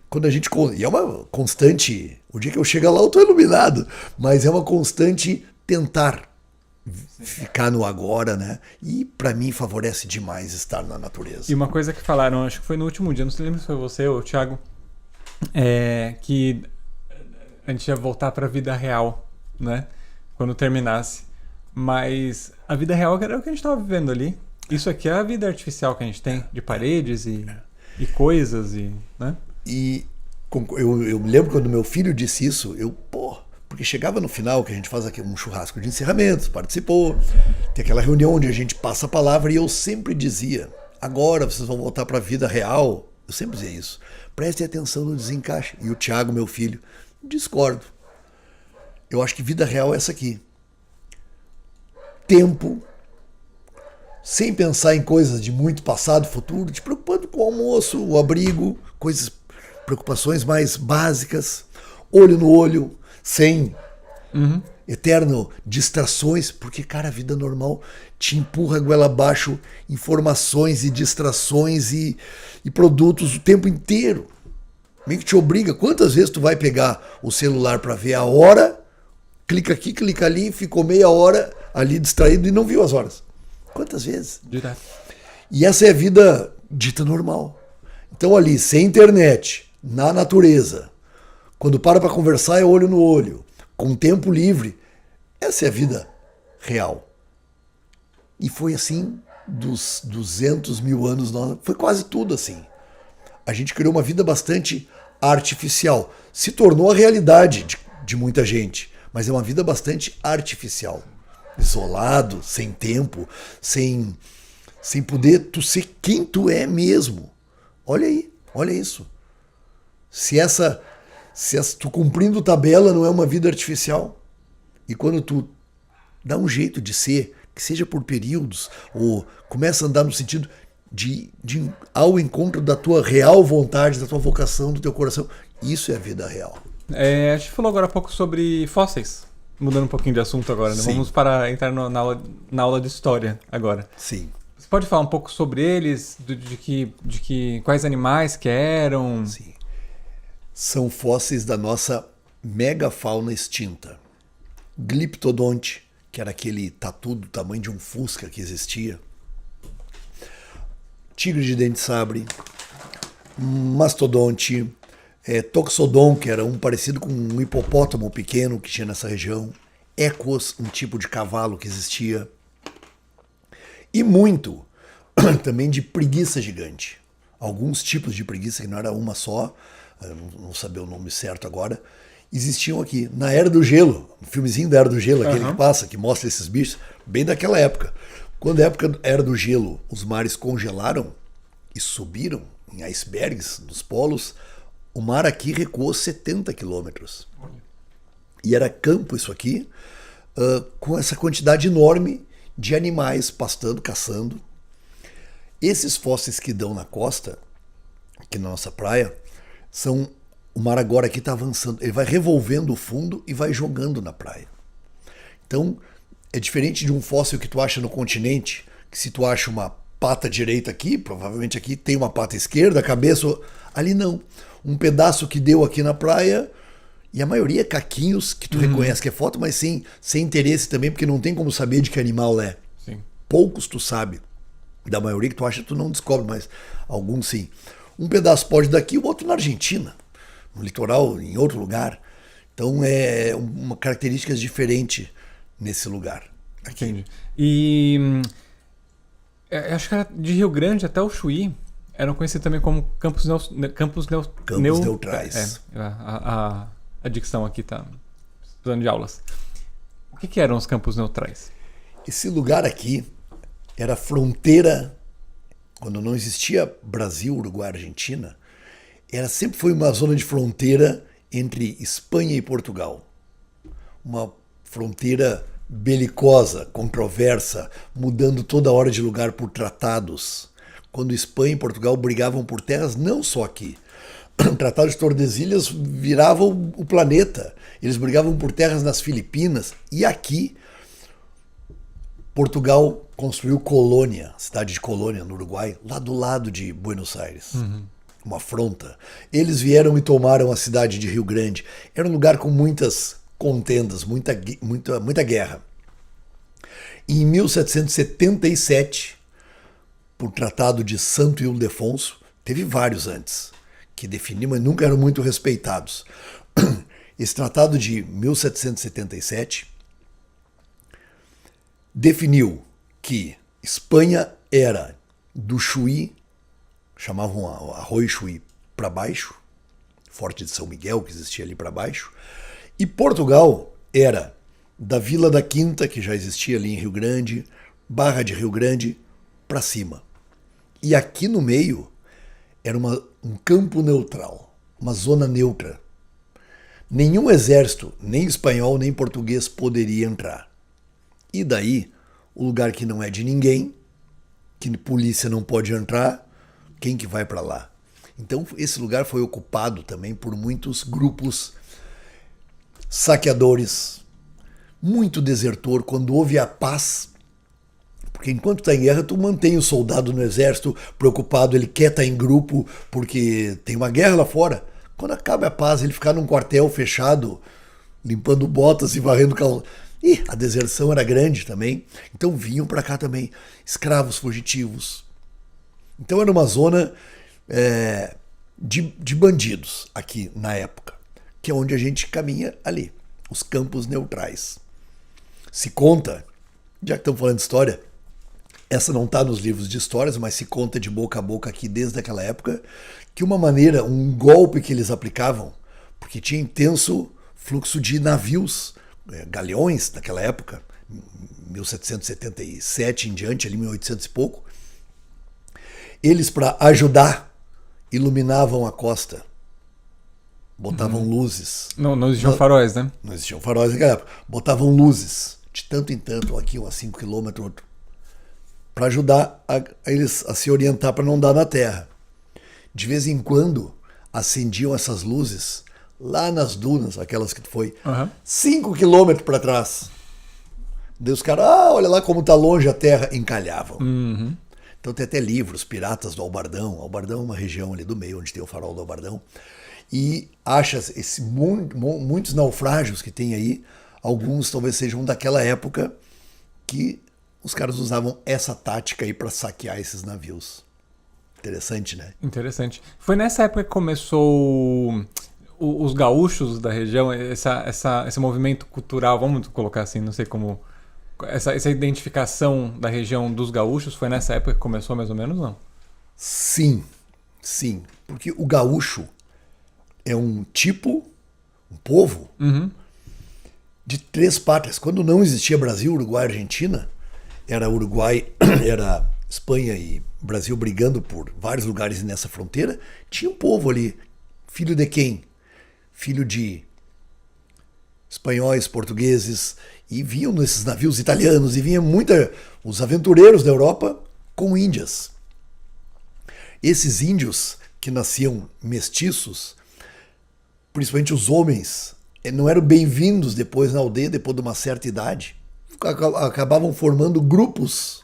quando a gente... E é uma constante... O dia que eu chegar lá, eu tô iluminado. Mas é uma constante tentar ficar no agora, né? E para mim favorece demais estar na natureza. E uma coisa que falaram, acho que foi no último dia, não sei lembra se foi você ou o Thiago, que a gente ia voltar para a vida real, né? Quando terminasse. Mas a vida real era o que a gente estava vivendo ali. Isso aqui é a vida artificial que a gente tem, de paredes e coisas, né? E eu me lembro quando meu filho disse isso, porque chegava no final, que a gente faz aqui um churrasco de encerramento, participou, tem aquela reunião onde a gente passa a palavra, e eu sempre dizia, agora vocês vão voltar para a vida real. Eu sempre dizia isso. Prestem atenção no desencaixe. E o Thiago, meu filho, discordo. Eu acho que vida real é essa aqui. Tempo, sem pensar em coisas de muito passado, futuro, te preocupando com o almoço, o abrigo, preocupações mais básicas, olho no olho, sem eterno distrações, porque, cara, a vida normal te empurra a goela abaixo informações e distrações e produtos o tempo inteiro. Meio que te obriga. Quantas vezes tu vai pegar o celular para ver a hora, clica aqui, clica ali, ficou meia hora ali distraído e não viu as horas? Quantas vezes? Direto. E essa é a vida dita normal. Então ali, sem internet, na natureza, quando para conversar é olho no olho, com tempo livre, essa é a vida real. E foi assim dos 200 mil anos, foi quase tudo assim. A gente criou uma vida bastante artificial. Se tornou a realidade de muita gente, mas é uma vida bastante artificial. Isolado, sem tempo, sem poder tu ser quem tu é mesmo. Olha aí, olha isso. Se tu cumprindo tabela não é uma vida artificial, e quando tu dá um jeito de ser, que seja por períodos, ou começa a andar no sentido de ao encontro da tua real vontade, da tua vocação, do teu coração, isso é a vida real. A gente falou agora há pouco sobre fósseis. Mudando um pouquinho de assunto agora, né? Vamos entrar na aula de história agora. Sim. Você pode falar um pouco sobre eles, quais animais que eram? Sim. São fósseis da nossa megafauna extinta. Gliptodonte, que era aquele tatu do tamanho de um fusca que existia. Tigre de dente-sabre. Mastodonte. Toxodon, que era um parecido com um hipopótamo pequeno que tinha nessa região. Ecos, um tipo de cavalo que existia. E muito também de preguiça gigante. Alguns tipos de preguiça, que não era uma só, não sabia o nome certo agora, existiam aqui. Na Era do Gelo, no filmezinho da Era do Gelo, aquele que passa, que mostra esses bichos, bem daquela época. Quando a época Era do Gelo, os mares congelaram e subiram em icebergs nos polos, o mar aqui recuou 70 quilômetros. E era campo isso aqui, com essa quantidade enorme de animais pastando, caçando. Esses fósseis que dão na costa, aqui na nossa praia, o mar agora aqui está avançando. Ele vai revolvendo o fundo e vai jogando na praia. Então, é diferente de um fóssil que tu acha no continente, que se tu acha uma pata direita aqui, provavelmente aqui tem uma pata esquerda, a cabeça... Ali não. Um pedaço que deu aqui na praia, e a maioria é caquinhos, que tu reconhece que é foto, mas sem interesse também, porque não tem como saber de que animal é. Sim. Poucos tu sabe. Da maioria que tu acha, tu não descobre, mas alguns sim. Um pedaço pode daqui, o outro na Argentina, no litoral, em outro lugar. Então é uma característica diferente nesse lugar. Aqui. Entendi. E acho que era de Rio Grande até o Chuí eram conhecidos também como campos neutrais. A dicção aqui tá precisando de aulas. O que eram os campos neutrais? Esse lugar aqui era fronteira, quando não existia Brasil, Uruguai, Argentina, sempre foi uma zona de fronteira entre Espanha e Portugal. Uma fronteira belicosa, controversa, mudando toda hora de lugar por tratados. Quando Espanha e Portugal brigavam por terras, não só aqui. O Tratado de Tordesilhas virava o planeta. Eles brigavam por terras nas Filipinas. E aqui, Portugal construiu Colônia, cidade de Colônia, no Uruguai, lá do lado de Buenos Aires. Uma afronta. Eles vieram e tomaram a cidade de Rio Grande. Era um lugar com muitas contendas, muita guerra. E em 1777, por Tratado de Santo Ildefonso, teve vários antes, que definiam, mas nunca eram muito respeitados. Esse tratado de 1777 definiu que Espanha era do Chuí, chamavam Arroio Chuí, para baixo, Forte de São Miguel, que existia ali para baixo, e Portugal era da Vila da Quinta, que já existia ali em Rio Grande, Barra de Rio Grande, para cima. E aqui no meio era um campo neutral, uma zona neutra. Nenhum exército, nem espanhol, nem português, poderia entrar. E daí, o lugar que não é de ninguém, que polícia não pode entrar, quem que vai para lá? Então, esse lugar foi ocupado também por muitos grupos saqueadores, muito desertor. Quando houve a paz, porque enquanto está em guerra, tu mantém o soldado no exército preocupado, ele quer estar em grupo, porque tem uma guerra lá fora. Quando acaba a paz, ele ficar num quartel fechado, limpando botas e varrendo calçado. E a deserção era grande também, então vinham para cá também escravos fugitivos. Então era uma zona de bandidos aqui na época, que é onde a gente caminha ali, os campos neutrais. Se conta, já que estamos falando de história, essa não está nos livros de histórias, mas se conta de boca a boca aqui desde aquela época, que uma maneira, um golpe que eles aplicavam, porque tinha intenso fluxo de navios, galeões naquela época, 1777 em diante, ali 1800 e pouco, eles, para ajudar, iluminavam a costa, botavam luzes. Não existiam faróis, né? Não existiam faróis naquela época. Botavam luzes, de tanto em tanto, aqui a 5 km, para ajudar a eles a se orientar para não dar na terra. De vez em quando, acendiam essas luzes lá nas dunas, aquelas que foi 5 km para trás. Daí os caras, olha lá como tá longe a terra, encalhavam. Então tem até livros, Piratas do Albardão. Albardão é uma região ali do meio, onde tem o farol do Albardão. E acha muitos naufrágios que tem aí, alguns talvez sejam daquela época que os caras usavam essa tática aí para saquear esses navios. Interessante, né? Interessante. Foi nessa época que começou os gaúchos da região, esse movimento cultural, vamos colocar assim, não sei como... Essa identificação da região dos gaúchos, foi nessa época que começou mais ou menos, não? Sim, sim. Porque o gaúcho é um povo de 3 pátrias. Quando não existia Brasil, Uruguai e Argentina, era Uruguai, era Espanha e Brasil brigando por vários lugares nessa fronteira, tinha um povo ali. Filho de quem? Filho de espanhóis, portugueses, e vinham nesses navios italianos, e vinha os aventureiros da Europa com índias. Esses índios que nasciam mestiços, principalmente os homens, não eram bem-vindos depois na aldeia, depois de uma certa idade. Acabavam formando grupos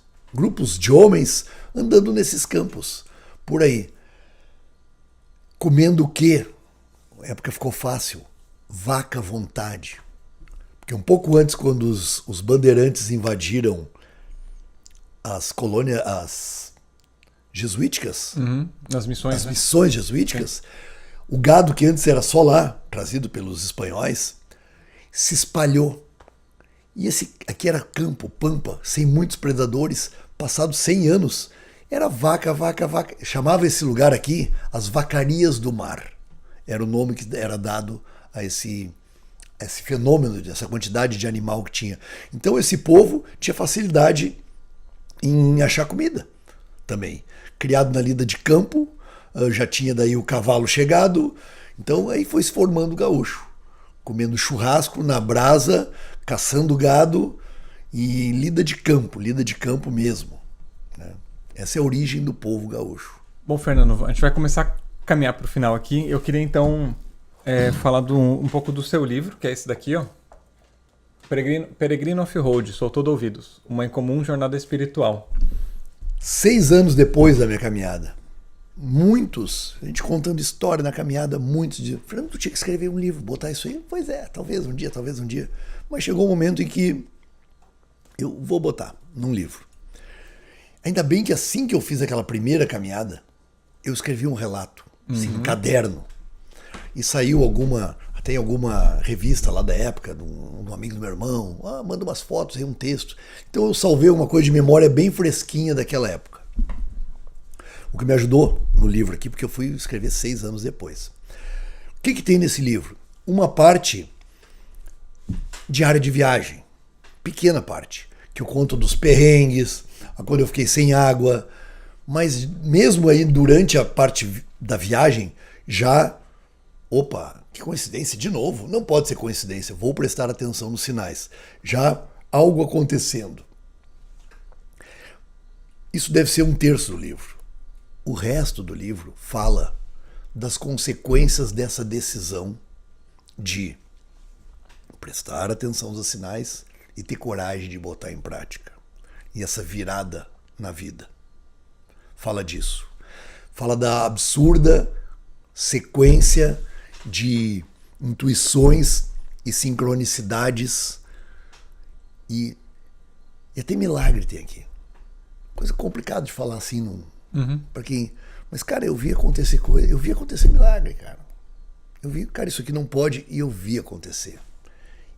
de homens andando nesses campos, por aí. Comendo o quê? Na época ficou fácil. Vaca à vontade. Porque um pouco antes, quando os bandeirantes invadiram as colônias, as jesuíticas, As missões, as missões jesuíticas, o gado que antes era só lá, trazido pelos espanhóis, se espalhou. E esse aqui era campo, pampa, sem muitos predadores, passados 100 anos, era vaca. Chamava esse lugar aqui as vacarias do mar. Era o nome que era dado a esse fenômeno, essa quantidade de animal que tinha. Então esse povo tinha facilidade em achar comida também. Criado na lida de campo, já tinha daí o cavalo chegado, então aí foi se formando o gaúcho, comendo churrasco na brasa, caçando gado e lida de campo mesmo, né? Essa é a origem do povo gaúcho. Bom, Fernando, a gente vai começar a caminhar para o final aqui. Eu queria então falar um pouco do seu livro, que é esse daqui, ó. Peregrino Off-Road, sou todo ouvidos. Uma incomum jornada espiritual. 6 anos depois da minha caminhada, muitos, a gente contando história na caminhada, muitos diziam, Fernando, tu tinha que escrever um livro, botar isso aí. Pois é, talvez um dia. Mas chegou um momento em que eu vou botar num livro. Ainda bem que assim que eu fiz aquela primeira caminhada, eu escrevi um relato, assim, um caderno. E saiu até em alguma revista lá da época, de um amigo do meu irmão, manda umas fotos aí, um texto. Então eu salvei uma coisa de memória bem fresquinha daquela época. O que me ajudou no livro aqui, porque eu fui escrever 6 anos depois. O que tem nesse livro? Uma parte diária de viagem, pequena parte, que eu conto dos perrengues, quando eu fiquei sem água, mas mesmo aí durante a parte da viagem, já, opa, que coincidência, de novo, não pode ser coincidência, vou prestar atenção nos sinais, já algo acontecendo. Isso deve ser 1/3 do livro. O resto do livro fala das consequências dessa decisão de prestar atenção nos sinais e ter coragem de botar em prática. E essa virada na vida. Fala disso. Fala da absurda sequência de intuições e sincronicidades e até milagre tem aqui. Coisa complicada de falar assim para quem... Mas, cara, eu vi acontecer coisa, eu vi acontecer milagre, cara. Eu vi, cara, isso aqui não pode, e eu vi acontecer.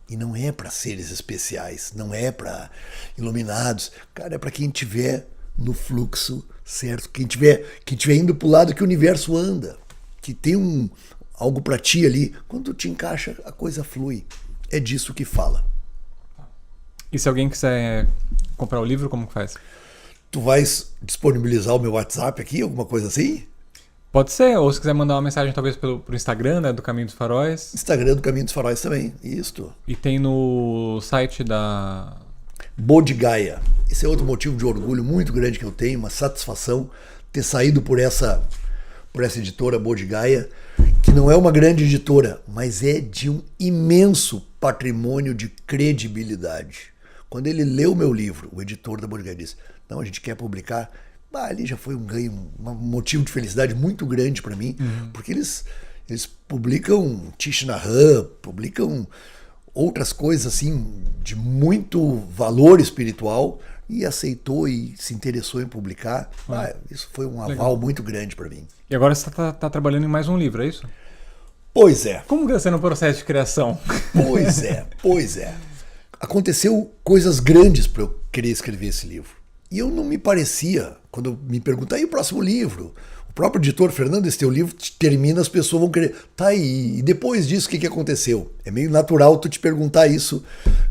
E não é para seres especiais, não é para iluminados. Cara, é para quem estiver no fluxo certo, quem estiver indo para o lado que o universo anda, que tem algo para ti ali. Quando tu te encaixa, a coisa flui. É disso que fala. E se alguém quiser comprar o livro, como que faz? Tu vais disponibilizar o meu WhatsApp aqui, alguma coisa assim? Pode ser, ou se quiser mandar uma mensagem talvez pro Instagram, né, do Caminho dos Faróis. Instagram do Caminho dos Faróis também, isso. E tem no site da... Bodhigaya. Esse é outro motivo de orgulho muito grande que eu tenho, uma satisfação ter saído por essa editora Bodhigaya, que não é uma grande editora, mas é de um imenso patrimônio de credibilidade. Quando ele leu meu livro, o editor da Bodhigaya disse, não, a gente quer publicar... ali já foi um ganho, um motivo de felicidade muito grande para mim, porque eles publicam Thich Nhat Hanh, publicam outras coisas assim de muito valor espiritual e aceitou e se interessou em publicar. Isso foi um aval muito grande para mim. E agora você tá trabalhando em mais um livro, é isso? Pois é. Como que está sendo o processo de criação? Pois é. Aconteceu coisas grandes para eu querer escrever esse livro. E eu não me parecia, quando me perguntam, e o próximo livro? O próprio editor, Fernando, esse teu livro termina, as pessoas vão querer, tá aí, e depois disso o que aconteceu? É meio natural tu te perguntar isso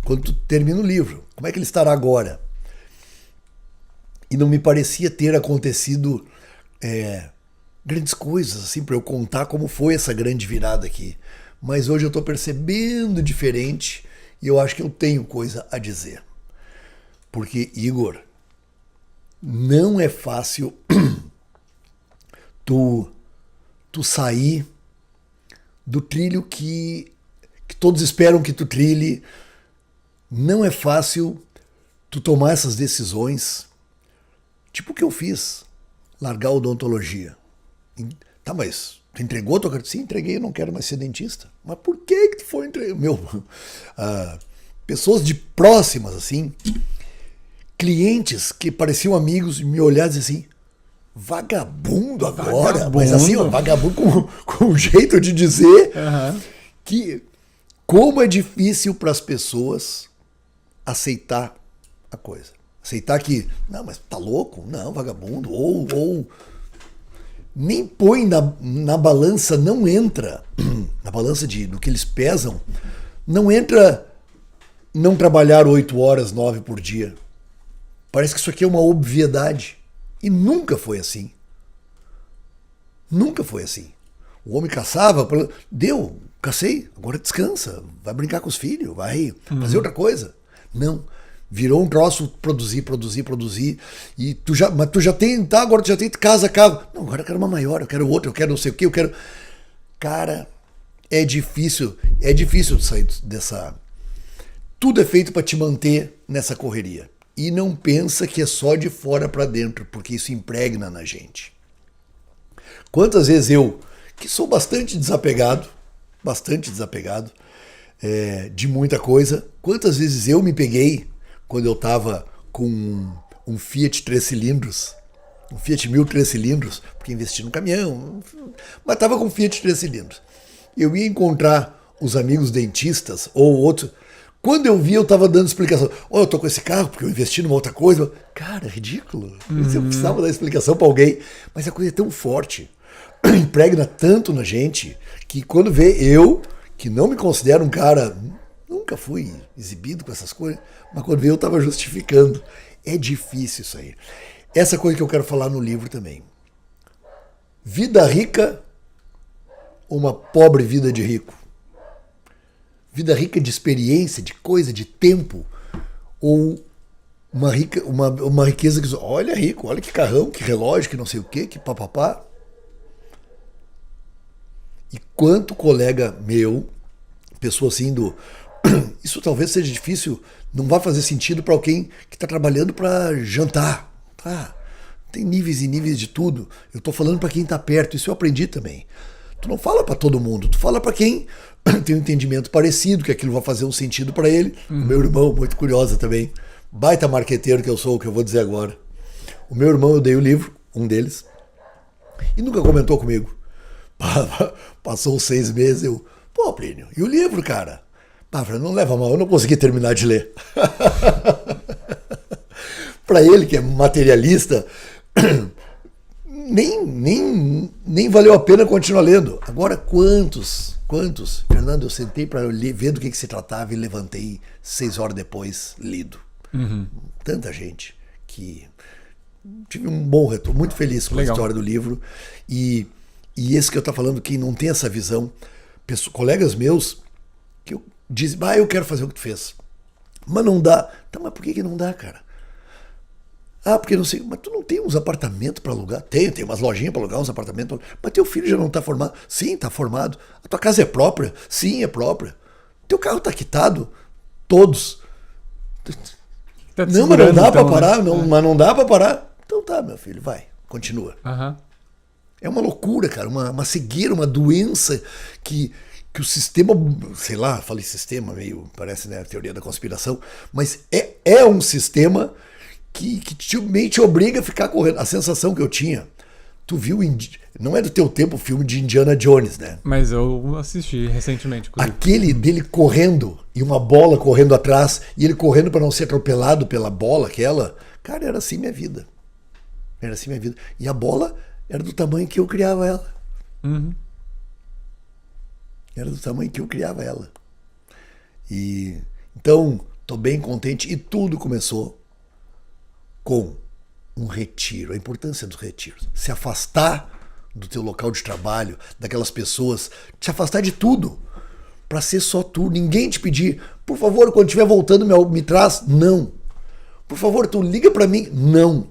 quando tu termina o livro. Como é que ele estará agora? E não me parecia ter acontecido grandes coisas, assim, para eu contar como foi essa grande virada aqui. Mas hoje eu estou percebendo diferente e eu acho que eu tenho coisa a dizer. Porque, Igor... não é fácil tu sair do trilho que todos esperam que tu trilhe. Não é fácil tu tomar essas decisões. Tipo o que eu fiz. Largar a odontologia. Tá, mas tu entregou a tua carteira? Sim, entreguei, eu não quero mais ser dentista. Mas por que tu foi entregar? Pessoas de próximas, assim... clientes que pareciam amigos me olharam e diziam assim, vagabundo agora, vagabundo. Mas assim, vagabundo com um jeito de dizer que como é difícil para as pessoas aceitar a coisa. Aceitar que, não, mas tá louco? Não, vagabundo, ou nem põe na balança, não entra, na balança do que eles pesam, não entra não trabalhar 8 horas, 9 por dia. Parece que isso aqui é uma obviedade. E nunca foi assim. Nunca foi assim. O homem caçava, cacei, agora descansa, vai brincar com os filhos, vai fazer outra coisa. Não. Virou um troço, produzir. E mas tu já tem, tá, agora tu já tem casa. Não, agora eu quero uma maior, eu quero outra, eu quero não sei o que, eu quero... Cara, é difícil sair Tudo é feito para te manter nessa correria. E não pensa que é só de fora para dentro, porque isso impregna na gente. Quantas vezes eu, que sou bastante desapegado de muita coisa, quantas vezes eu me peguei quando eu estava com um Fiat 3 cilindros, um Fiat 1000 3 cilindros, porque investi no caminhão, mas estava com um Fiat 3 cilindros. Eu ia encontrar os amigos dentistas ou outros. Quando eu vi, eu estava dando explicação. Eu tô com esse carro porque eu investi numa outra coisa. Cara, é ridículo. Eu precisava dar explicação para alguém. Mas a coisa é tão forte, impregna tanto na gente, que quando vê eu, que não me considero um cara, nunca fui exibido com essas coisas, mas quando vê eu estava justificando. É difícil isso aí. Essa coisa que eu quero falar no livro também. Vida rica ou uma pobre vida de rico? Vida rica de experiência, de coisa, de tempo, ou uma riqueza que... Olha rico, olha que carrão, que relógio, que não sei o quê, que papapá. E quanto colega meu, pessoa assim do... Isso talvez seja difícil, não vai fazer sentido para alguém que está trabalhando para jantar. Tá? Tem níveis e níveis de tudo. Eu estou falando para quem está perto, isso eu aprendi também. Tu não fala para todo mundo, tu fala para quem tem um entendimento parecido, que aquilo vai fazer um sentido para ele. O meu irmão, muito curiosa também, baita marqueteiro que eu sou, o que eu vou dizer agora. O meu irmão, eu dei o livro, um deles, e nunca comentou comigo. Passou 6 meses, eu... Pô, Plínio, e o livro, cara? Não leva mal, eu não consegui terminar de ler. Para ele, que é materialista... Nem valeu a pena continuar lendo. Agora, quantos? Fernando, eu sentei para ver do que se tratava e levantei 6 horas depois, lido. Tanta gente que tive um bom retorno, muito feliz com a história do livro. E esse que eu estou falando, quem não tem essa visão, colegas meus, que dizem, eu quero fazer o que tu fez. Mas não dá. Tá, mas por que não dá, cara? Porque não sei, mas tu não tem uns apartamentos para alugar? Tem umas lojinhas para alugar, uns apartamentos. Mas teu filho já não está formado? Sim, está formado. A tua casa é própria? Sim, é própria. Teu carro está quitado? Todos. Tá não, mas não dá então, para parar, né? Mas não dá para parar. Então tá, meu filho, vai, continua. Uhum. É uma loucura, cara, uma cegueira, uma doença que o sistema, sei lá, falei sistema, meio, parece, né, a teoria da conspiração, mas é um sistema que meio te obriga a ficar correndo. A sensação que eu tinha, tu viu, não é do teu tempo o filme de Indiana Jones, né? Mas eu assisti recentemente. Inclusive. Aquele dele correndo e uma bola correndo atrás e ele correndo para não ser atropelado pela bola aquela, cara, era assim minha vida. Era assim minha vida. E a bola era do tamanho que eu criava ela. Era do tamanho que eu criava ela. E então, tô bem contente e tudo começou com um retiro, a importância dos retiros. Se afastar do teu local de trabalho, daquelas pessoas, te afastar de tudo, para ser só tu, ninguém te pedir, por favor, quando estiver voltando, me traz, não. Por favor, tu liga para mim, não.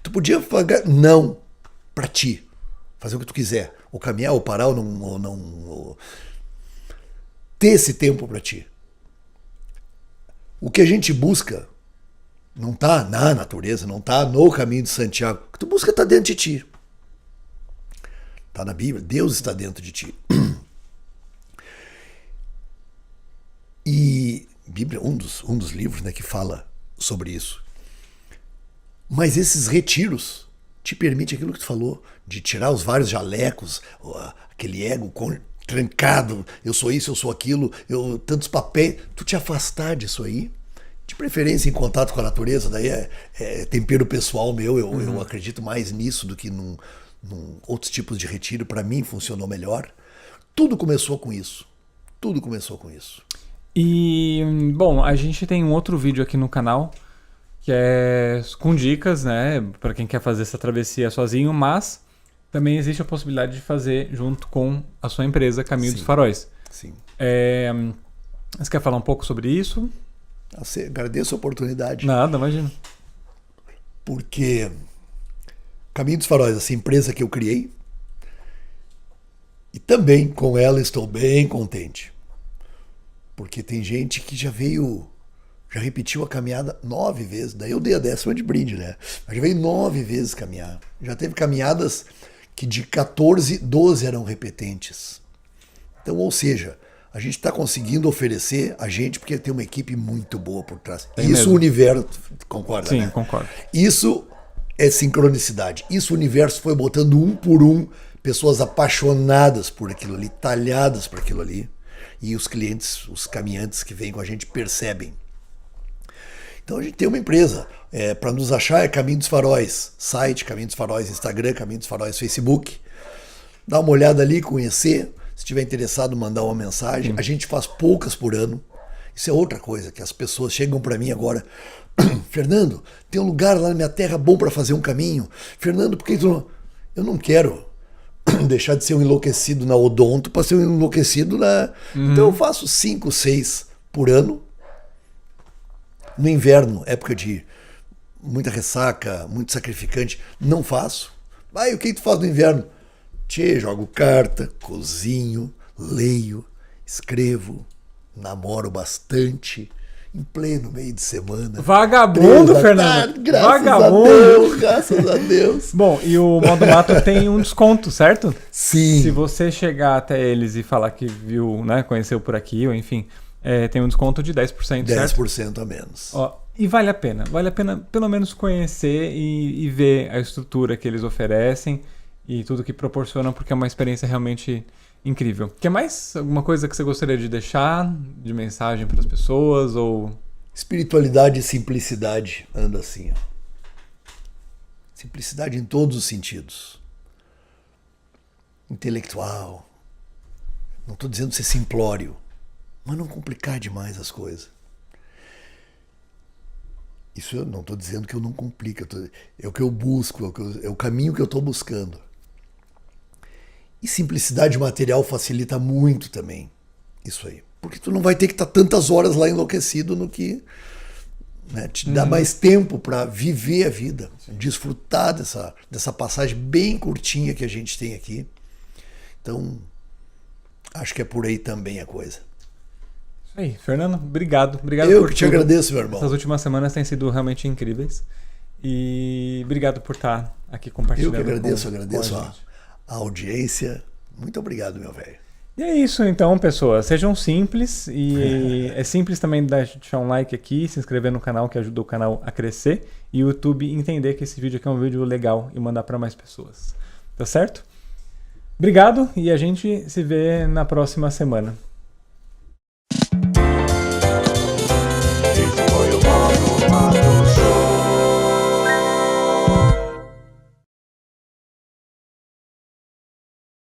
Tu podia pagar, não, para ti, fazer o que tu quiser, ou caminhar, ou parar, ou não ter esse tempo para ti. O que a gente busca não está na natureza, não está no caminho de Santiago. O que tu busca está dentro de ti. Está na Bíblia, Deus está dentro de ti. E Bíblia é um dos livros, né, que fala sobre isso. Mas esses retiros te permitem aquilo que tu falou, de tirar os vários jalecos, aquele ego trancado, eu sou isso, eu sou aquilo, tantos papéis, tu te afastar disso aí. De preferência em contato com a natureza, daí é tempero pessoal meu, eu acredito mais nisso do que num outros tipos de retiro. Para mim funcionou melhor. Tudo começou com isso. E, bom, a gente tem um outro vídeo aqui no canal que é com dicas, né, para quem quer fazer essa travessia sozinho, mas também existe a possibilidade de fazer junto com a sua empresa Caminho dos Faróis. Sim. Você quer falar um pouco sobre isso? Agradeço a oportunidade. Nada, imagina. Porque Caminho dos Faróis, essa empresa que eu criei, e também com ela estou bem contente. Porque tem gente que já repetiu a caminhada 9 vezes. Daí eu dei a 10ª de brinde, né? Mas já veio 9 vezes caminhar. Já teve caminhadas que de 14, 12 eram repetentes. Então, ou seja, a gente está conseguindo oferecer a gente porque tem uma equipe muito boa por trás. Isso o universo, concorda, Sim, né? concordo. Isso é sincronicidade. Isso o universo foi botando um por um pessoas apaixonadas por aquilo ali, talhadas por aquilo ali. E os clientes, os caminhantes que vêm com a gente percebem. Então a gente tem uma empresa. Para nos achar é Caminho dos Faróis. Site, Caminho dos Faróis, Instagram, Caminho dos Faróis, Facebook. Dá uma olhada ali, conhecer. Se tiver interessado, mandar uma mensagem. A gente faz poucas por ano. Isso é outra coisa, que as pessoas chegam para mim agora. Fernando, tem um lugar lá na minha terra bom para fazer um caminho. Fernando, por que tu... Eu não quero deixar de ser um enlouquecido na odonto para ser um enlouquecido na... Então eu faço 5, 6 por ano. No inverno, época de muita ressaca, muito sacrificante, não faço. E o que tu faz no inverno? Jogo carta, cozinho, leio, escrevo, namoro bastante, em pleno meio de semana. Vagabundo, Fernando! Graças a Deus. Bom, e o Modo Mato tem um desconto, certo? Sim. Se você chegar até eles e falar que viu, né, conheceu por aqui, ou enfim, tem um desconto de 10%, certo? 10% a menos. E vale a pena pelo menos conhecer e ver a estrutura que eles oferecem e tudo que proporcionam, porque é uma experiência realmente incrível. Quer mais alguma coisa que você gostaria de deixar de mensagem para as pessoas? Ou... Espiritualidade e simplicidade anda assim. Simplicidade em todos os sentidos. Intelectual. Não estou dizendo ser simplório, mas não complicar demais as coisas. Isso eu não estou dizendo que eu não complico. É o que eu busco, é o caminho que eu estou buscando. E simplicidade material facilita muito também isso aí. Porque tu não vai ter que estar tantas horas lá enlouquecido no que, né, te dá mais tempo para viver a vida, desfrutar dessa passagem bem curtinha que a gente tem aqui. Então, acho que é por aí também a coisa. Isso aí, Fernando, obrigado. Eu que te agradeço, meu irmão. Essas últimas semanas têm sido realmente incríveis. E obrigado por estar aqui compartilhando. Eu que agradeço a audiência. Muito obrigado, meu velho. E é isso então, pessoas. Sejam simples. E é simples também deixar um like aqui, se inscrever no canal, que ajuda o canal a crescer. E o YouTube entender que esse vídeo aqui é um vídeo legal e mandar para mais pessoas. Tá certo? Obrigado e a gente se vê na próxima semana.